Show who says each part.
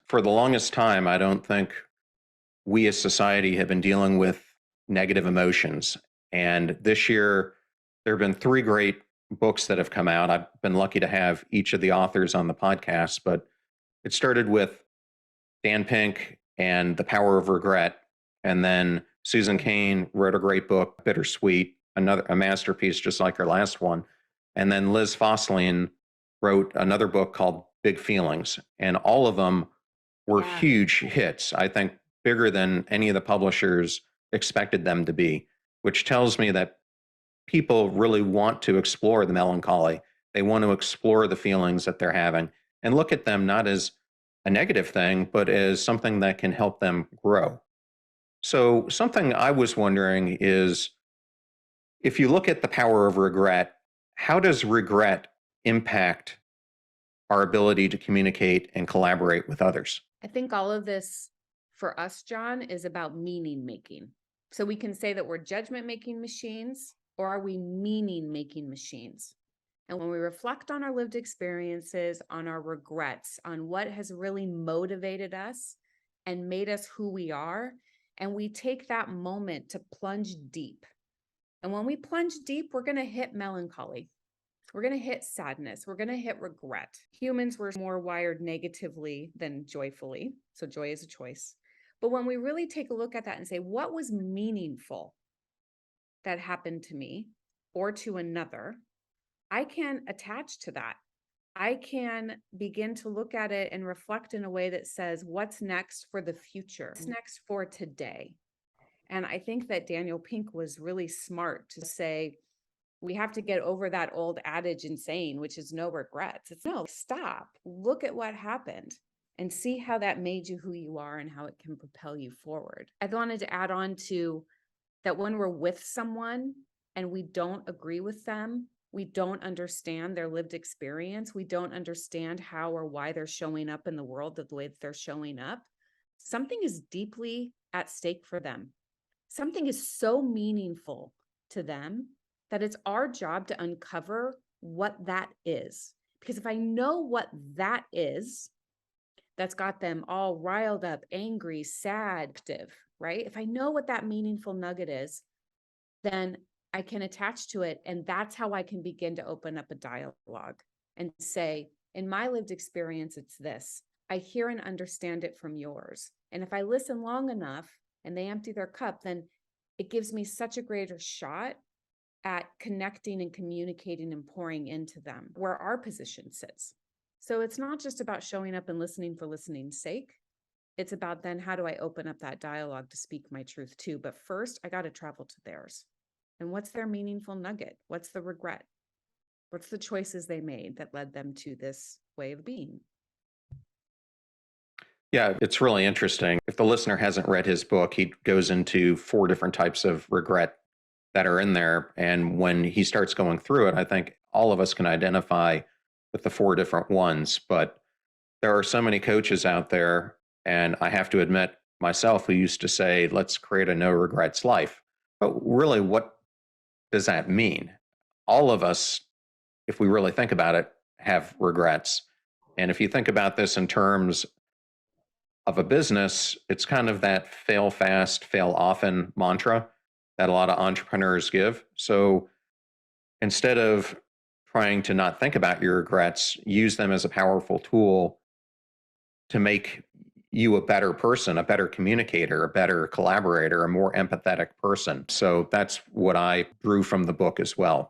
Speaker 1: For the longest time, I don't think we as society have been dealing with negative emotions. And this year, there have been three great books that have come out. I've been lucky to have each of the authors on the podcast, but it started with Dan Pink and The Power of Regret. And then Susan Cain wrote a great book, Bittersweet, another a masterpiece just like her last one. And then Liz Fosslien wrote another book called Big Feelings. And all of them were
Speaker 2: Yeah.
Speaker 1: huge hits. I think bigger than any of the publishers expected them to be, which tells me that people really want to explore the melancholy. They want to explore the feelings that they're having and look at them not as a negative thing, but as something that can help them grow. So, something I was wondering is if you look at the power of regret, how does regret impact our ability to communicate and collaborate with others?
Speaker 2: I think all of this for us, John, is about meaning making. So we can say that we're judgment making machines, or are we meaning making machines? And when we reflect on our lived experiences, on our regrets, on what has really motivated us and made us who we are, and we take that moment to plunge deep. And when we plunge deep, we're going to hit melancholy. We're going to hit sadness. We're going to hit regret. Humans were more wired negatively than joyfully. So joy is a choice. But when we really take a look at that and say, what was meaningful that happened to me or to another, I can attach to that. I can begin to look at it and reflect in a way that says, what's next for the future? What's next for today? And I think that Daniel Pink was really smart to say, we have to get over that old adage and saying, which is no regrets. It's no, stop, look at what happened and see how that made you who you are and how it can propel you forward. I wanted to add on to that when we're with someone and we don't agree with them, we don't understand their lived experience, we don't understand how or why they're showing up in the world the way that they're showing up, something is deeply at stake for them. Something is so meaningful to them that it's our job to uncover what that is. Because if I know what that is, that's got them all riled up, angry, sad, active, right? If I know what that meaningful nugget is, then I can attach to it. And that's how I can begin to open up a dialogue and say, in my lived experience, it's this. I hear and understand it from yours. And if I listen long enough and they empty their cup, then it gives me such a greater shot at connecting and communicating and pouring into them where our position sits. So it's not just about showing up and listening for listening's sake. It's about then how do I open up that dialogue to speak my truth too? But first, I got to travel to theirs. And what's their meaningful nugget? What's the regret? What's the choices they made that led them to this way of being?
Speaker 1: Yeah, it's really interesting. If the listener hasn't read his book, he goes into 4 different types of regret that are in there. And when he starts going through it, I think all of us can identify with the 4 different ones. But there are so many coaches out there, and I have to admit myself, who used to say, let's create a no regrets life. But really, what does that mean? All of us, if we really think about it, have regrets. And if you think about this in terms of a business, it's kind of that fail fast, fail often mantra that a lot of entrepreneurs give. So instead of trying to not think about your regrets, use them as a powerful tool to make you a better person, a better communicator, a better collaborator, a more empathetic person. So that's what I drew from the book as well.